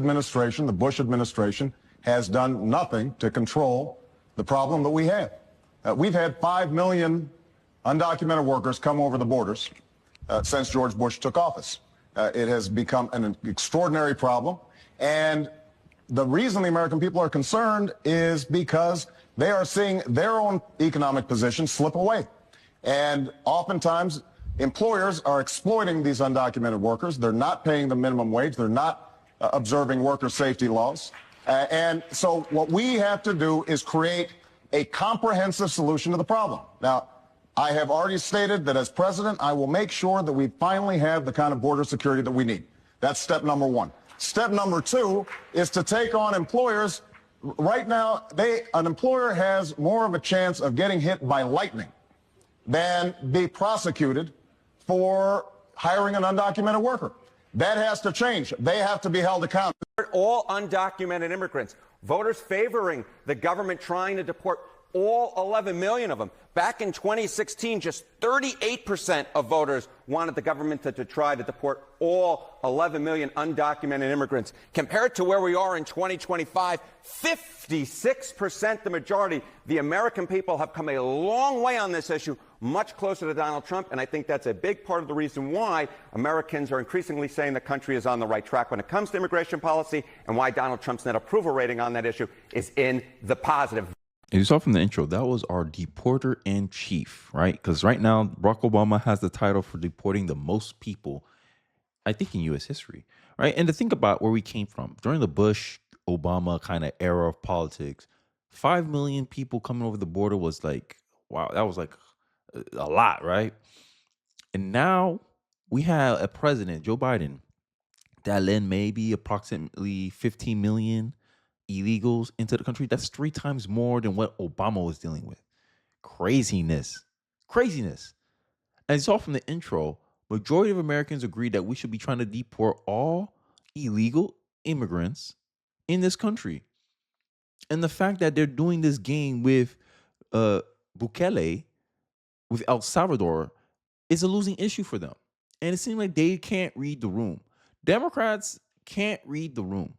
administration, the Bush administration, has done nothing to control the problem that we have. We've had 5 million undocumented workers come over the borders since George Bush took office. It has become an extraordinary problem. And the reason the American people are concerned is because they are seeing their own economic position slip away. And oftentimes, employers are exploiting these undocumented workers. They're not paying the minimum wage. They're not observing worker safety laws. And so what we have to do is create a comprehensive solution to the problem. Now, I have already stated that as president, I will make sure that we finally have the kind of border security that we need. That's step number one. Step number two is to take on employers. Right now, an employer has more of a chance of getting hit by lightning than be prosecuted for hiring an undocumented worker. That has to change. They have to be held accountable. All undocumented immigrants, voters favoring the government trying to deport all 11 million of them. Back in 2016, just 38% of voters wanted the government to try to deport all 11 million undocumented immigrants. Compared to where we are in 2025, 56%, the majority. The American people have come a long way on this issue, much closer to Donald Trump, and I think that's a big part of the reason why Americans are increasingly saying the country is on the right track when it comes to immigration policy, and why Donald Trump's net approval rating on that issue is in the positive. You saw from the intro, that was our deporter in chief, right? Because right now, Barack Obama has the title for deporting the most people, I think, in U.S. history, right? And to think about where we came from, during the Bush-Obama kind of era of politics, 5 million people coming over the border was like, wow, that was like a lot, right? And now we have a president, Joe Biden, that led maybe approximately 15 million illegals into the country. That's 3 times more than what Obama was dealing with. Craziness. And you saw from the intro, majority of Americans agree that we should be trying to deport all illegal immigrants in this country. And the fact that they're doing this game with Bukele, with El Salvador, is a losing issue for them. And it seems like they can't read the room. Democrats can't read the room.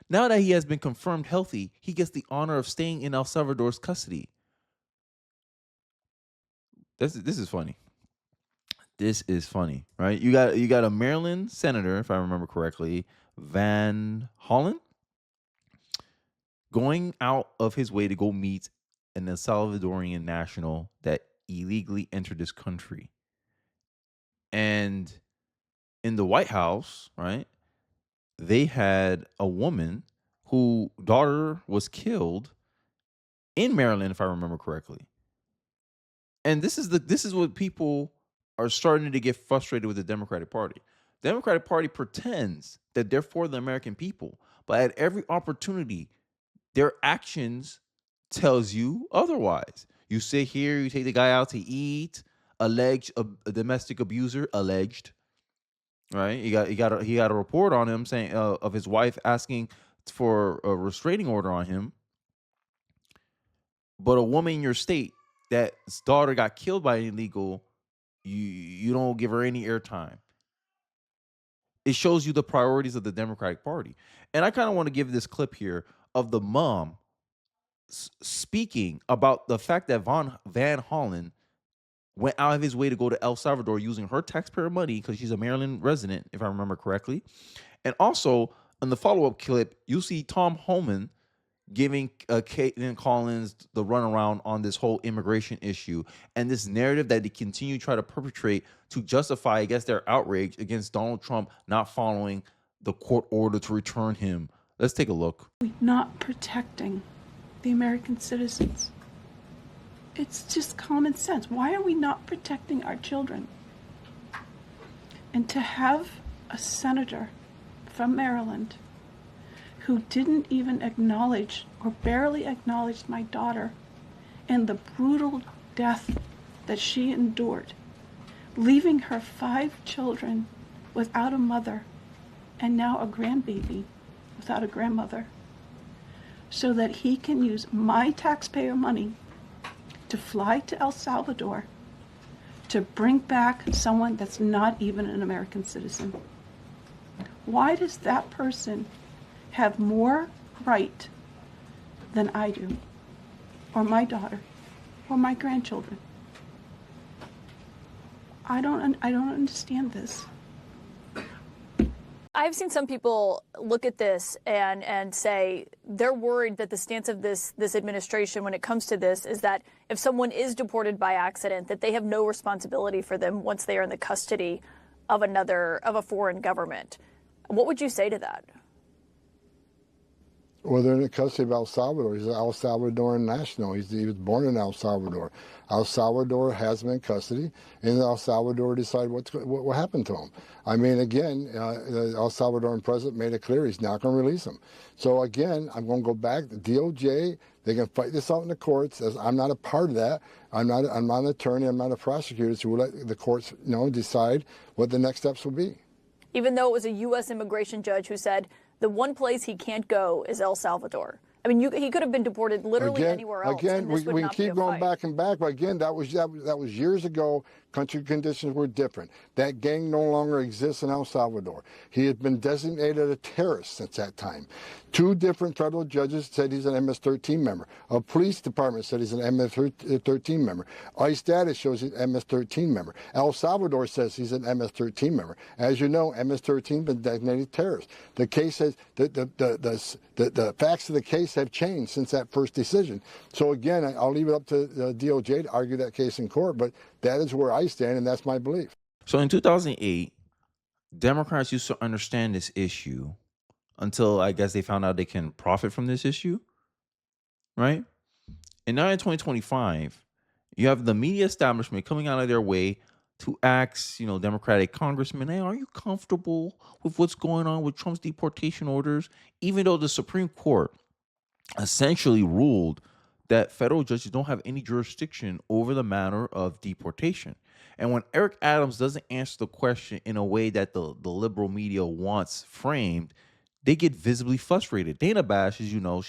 Now that he has been confirmed healthy, he gets the honor of staying in El Salvador's custody. This is funny. This is funny, right? You got a Maryland senator, if I remember correctly, Van Hollen, going out of his way to go meet an El Salvadorian national that illegally entered this country. And in the White House, right, they had a woman whose daughter was killed in Maryland, if I remember correctly. And this is what people are starting to get frustrated with the Democratic Party. The Democratic Party pretends that they're for the American people, but at every opportunity, their actions tells you otherwise. You sit here, you take the guy out to eat, alleged a domestic abuser, alleged. Right, he got a report on him saying of his wife asking for a restraining order on him. But a woman in your state that's daughter got killed by an illegal, you don't give her any airtime. It shows you the priorities of the Democratic Party. And I kind of want to give this clip here of the mom speaking about the fact that Van Hollen went out of his way to go to El Salvador using her taxpayer money because she's a Maryland resident, if I remember correctly. And also, in the follow-up clip, you see Tom Homan giving Caitlin Collins the runaround on this whole immigration issue and this narrative that they continue to try to perpetrate to justify, I guess, their outrage against Donald Trump not following the court order to return him. Let's take a look. Not protecting the American citizens. It's just common sense. Why are we not protecting our children? And to have a senator from Maryland who didn't even acknowledge or barely acknowledged my daughter and the brutal death that she endured, leaving her 5 children without a mother and now a grandbaby without a grandmother, so that he can use my taxpayer money to fly to El Salvador to bring back someone that's not even an American citizen. Why does that person have more right than I do, or my daughter, or my grandchildren. I don't understand this. I've seen some people look at this and say they're worried that the stance of this administration when it comes to this is that if someone is deported by accident, that they have no responsibility for them once they are in the custody of a foreign government. What would you say to that? Well, they're in the custody of El Salvador. He's an El Salvadoran national. He was born in El Salvador. El Salvador has him in custody, and El Salvador decide what happened to him. I mean, again, the El Salvadoran president made it clear he's not going to release him. So again, I'm going to go back. The DOJ, they can fight this out in the courts. I'm not a part of that. I'm not an attorney. I'm not a prosecutor. So we'll let the courts, decide what the next steps will be. Even though it was a U.S. immigration judge who said the one place he can't go is El Salvador. I mean, he could have been deported literally anywhere else. Again, we can keep going back and back, but again, that was years ago. Country conditions were different. That gang no longer exists in El Salvador. He had been designated a terrorist since that time. 2 different federal judges said he's an MS-13 member. A police department said he's an MS-13 member. ICE data shows he's an MS-13 member. El Salvador says he's an MS-13 member. As you know, MS-13 has been designated terrorist. The case has the facts of the case have changed since that first decision. So again, I'll leave it up to the DOJ to argue that case in court, but that is where I stand, and that's my belief. So in 2008, Democrats used to understand this issue until I guess they found out they can profit from this issue, right? And now in 2025, you have the media establishment coming out of their way to ask, Democratic congressmen, hey, are you comfortable with what's going on with Trump's deportation orders? Even though the Supreme Court essentially ruled that federal judges don't have any jurisdiction over the matter of deportation. And when Eric Adams doesn't answer the question in a way that the liberal media wants framed, they get visibly frustrated. Dana Bash, as you know,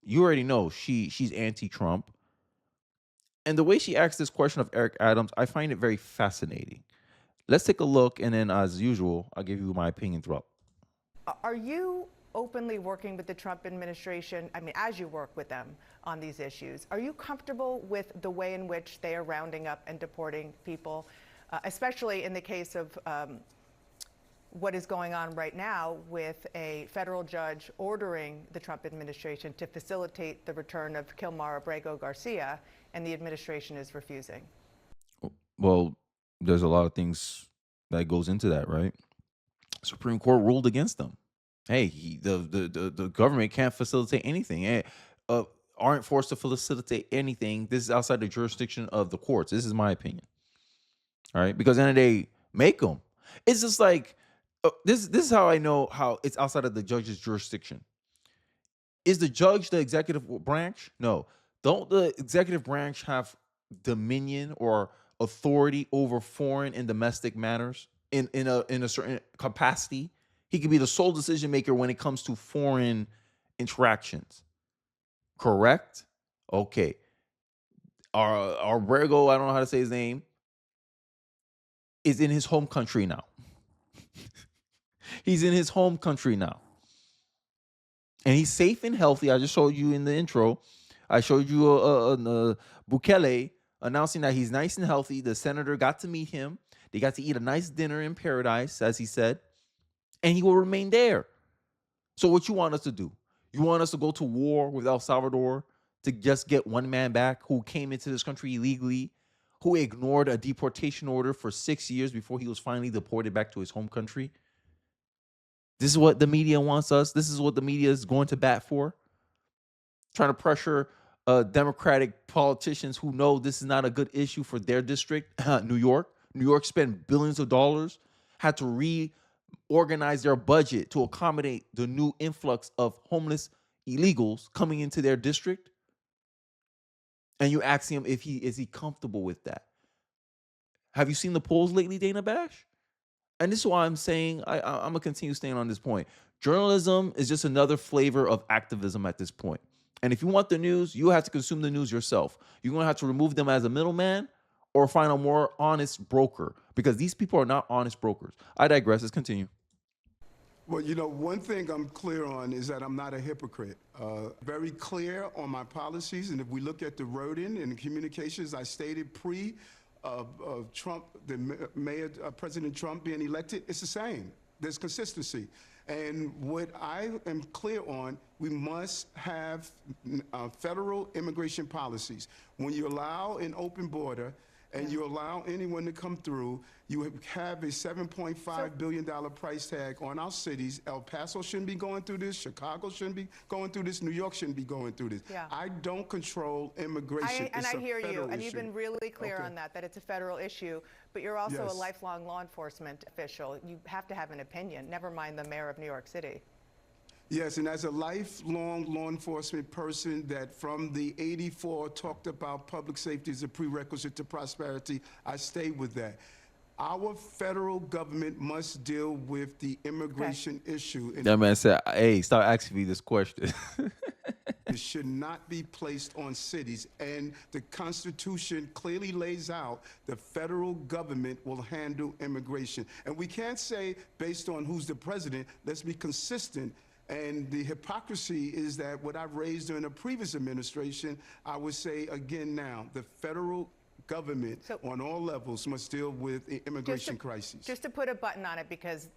you already know she's anti-Trump. And the way she asked this question of Eric Adams, I find it very fascinating. Let's take a look, and then as usual, I'll give you my opinion throughout. Are you openly working with the Trump administration, as you work with them on these issues, are you comfortable with the way in which they are rounding up and deporting people, especially in the case of what is going on right now with a federal judge ordering the Trump administration to facilitate the return of Kilmar Abrego Garcia, and the administration is refusing? Well, there's a lot of things that goes into that, right? Supreme Court ruled against them. Hey, the government can't facilitate anything. Aren't forced to facilitate anything. This is outside the jurisdiction of the courts. This is my opinion. All right, because then they make them. It's just like this is how I know how it's outside of the judge's jurisdiction. Is the judge the executive branch? No. Don't the executive branch have dominion or authority over foreign and domestic matters in a certain capacity? He could be the sole decision maker when it comes to foreign interactions. Correct? Okay. Our Abrego, I don't know how to say his name, is in his home country now. He's in his home country now. And he's safe and healthy. I just showed you in the intro. I showed you Bukele announcing that he's nice and healthy. The senator got to meet him. They got to eat a nice dinner in paradise, as he said. And he will remain there. So what you want us to do? You want us to go to war with El Salvador to just get one man back who came into this country illegally, who ignored a deportation order for 6 years before he was finally deported back to his home country? This is what the media wants us. This is what the media is going to bat for. Trying to pressure Democratic politicians who know this is not a good issue for their district, New York. New York spent billions of dollars, had to reorganize their budget to accommodate the new influx of homeless illegals coming into their district. And you ask him if is he comfortable with that. Have you seen the polls lately, Dana Bash? And this is why I'm saying I'm going to continue staying on this point. Journalism is just another flavor of activism at this point. And if you want the news, you have to consume the news yourself. You're going to have to remove them as a middleman or find a more honest broker, because these people are not honest brokers. I digress. Let's continue. Well, you know, one thing I'm clear on is that I'm not a hypocrite. Very clear on my policies, and if we look at the wording and the communications I stated pre Trump, President Trump being elected, it's the same. There's consistency. And what I am clear on, we must have federal immigration policies. When you allow an open border, and you allow anyone to come through, you have a $7.5 billion price tag on our cities. El Paso shouldn't be going through this. Chicago shouldn't be going through this. New York shouldn't be going through this. Yeah. I don't control immigration. And I hear you, and issue. you've been really clear on that it's a federal issue, but you're also a Yes. lifelong law enforcement official. You have to have an opinion, never mind the mayor of New York City. Yes, and as a lifelong law enforcement person that from the 84 talked about public safety as a prerequisite to prosperity, I stay with that. Our federal government must deal with the immigration issue. And That man said, "Hey, stop asking me this question." it should not be placed on cities. And the Constitution clearly lays out the federal government will handle immigration. And we can't say, based on who's the president, let's be consistent. And the hypocrisy is that what I raised during the previous administration, I would say again now, the federal government on all levels must deal with the immigration crisis. Just to put a button on it, because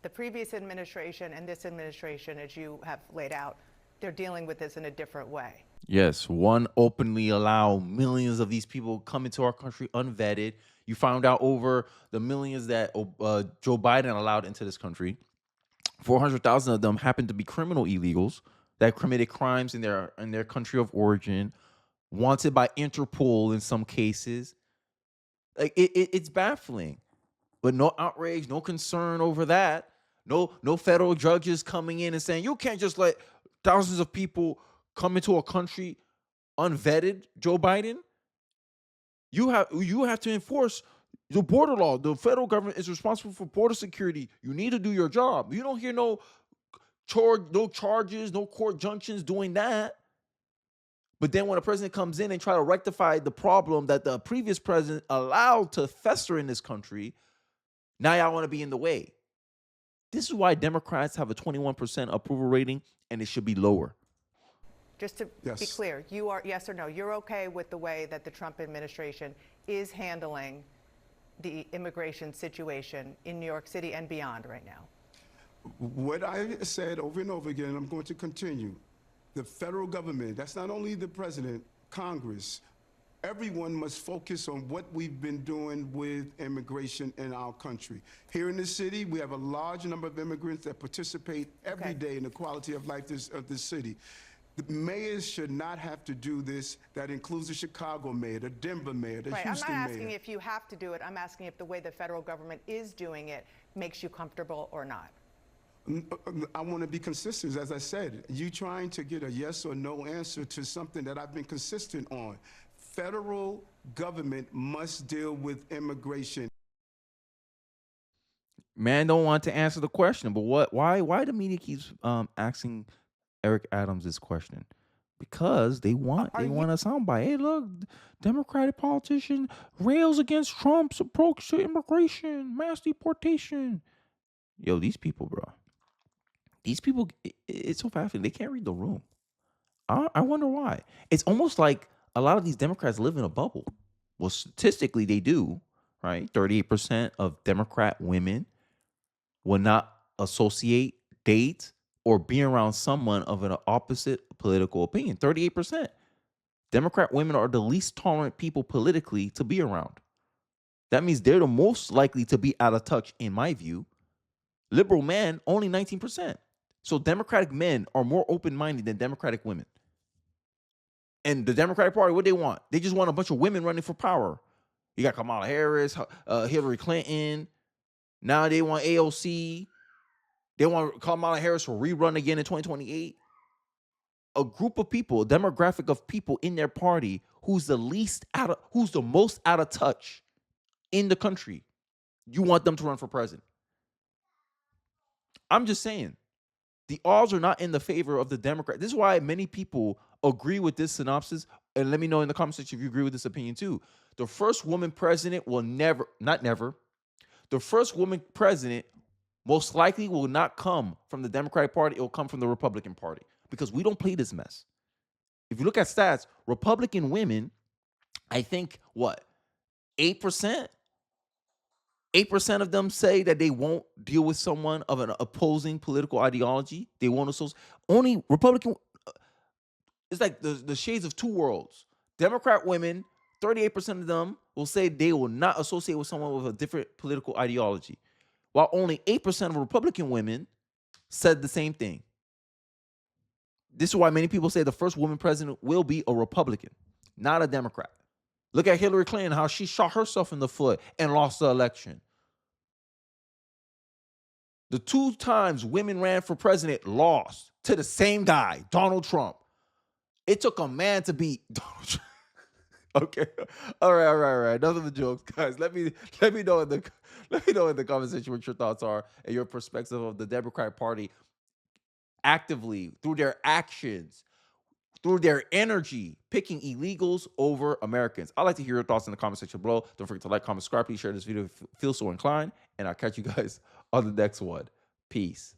the previous administration and this administration, as you have laid out, they're dealing with this in a different way. Yes, one openly allow millions of these people come into our country unvetted. You found out over the millions that Joe Biden allowed into this country. 400,000 of them happen to be criminal illegals that committed crimes in their country of origin, wanted by Interpol in some cases. Like it's baffling, but no outrage, no concern over that. No federal judges coming in and saying you can't just let thousands of people come into a country unvetted. Joe Biden, you have to enforce the border law. The federal government is responsible for border security. You need to do your job. You don't hear no charges, no court junctions doing that. But then when a president comes in and try to rectify the problem that the previous president allowed to fester in this country, now y'all want to be in the way. This is why Democrats have a 21% approval rating, and it should be lower. Just to be clear, you are, yes or no, you're okay with the way that the Trump administration is handling the immigration situation in New York City and beyond right now? What I said over and over again, I'm going to continue. The federal government, that's not only the president, Congress, everyone must focus on what we've been doing with immigration in our country. Here in the city, we have a large number of immigrants that participate every day in the quality of life of this city. The mayors should not have to do this. That includes the Chicago mayor, the Denver mayor, the Houston mayor. I'm not asking if you have to do it. I'm asking if the way the federal government is doing it makes you comfortable or not. I want to be consistent. As I said, you trying to get a yes or no answer to something that I've been consistent on. Federal government must deal with immigration. Man don't want to answer the question, but why the media keeps asking Eric Adams this question? Because they want a soundbite. Hey, look, Democratic politician rails against Trump's approach to immigration, mass deportation. Yo, these people, bro. These people, it's so fascinating. They can't read the room. I wonder why. It's almost like a lot of these Democrats live in a bubble. Well, statistically, they do, right? 38% of Democrat women will not associate, date, or be around someone of an opposite political opinion. 38%. Democrat women are the least tolerant people politically to be around. That means they're the most likely to be out of touch, in my view. Liberal men, only 19%. So Democratic men are more open-minded than Democratic women. And the Democratic Party, what they want? They just want a bunch of women running for power. You got Kamala Harris, Hillary Clinton. Now they want AOC. They want Kamala Harris to rerun again in 2028. A group of people, a demographic of people in their party who's the most out of touch in the country. You want them to run for president. I'm just saying, the odds are not in the favor of the Democrat. This is why many people agree with this synopsis. And let me know in the comment section if you agree with this opinion too. The first woman president will the first woman president most likely will not come from the Democratic Party. It will come from the Republican Party because we don't play this mess. If you look at stats, Republican women, I think, what, 8%? 8% of them say that they won't deal with someone of an opposing political ideology. They won't associate. Only Republican, it's like the shades of two worlds. Democrat women, 38% of them will say they will not associate with someone with a different political ideology, while only 8% of Republican women said the same thing. This is why many people say the first woman president will be a Republican, not a Democrat. Look at Hillary Clinton, how she shot herself in the foot and lost the election. The 2 times women ran for president lost to the same guy, Donald Trump. It took a man to beat Donald Trump. Okay. All right. Enough of the jokes, guys. Let me know in the comment section what your thoughts are and your perspective of the Democratic Party actively, through their actions, through their energy, picking illegals over Americans. I'd like to hear your thoughts in the comment section below. Don't forget to like, comment, subscribe. Please share this video if you feel so inclined. And I'll catch you guys on the next one. Peace.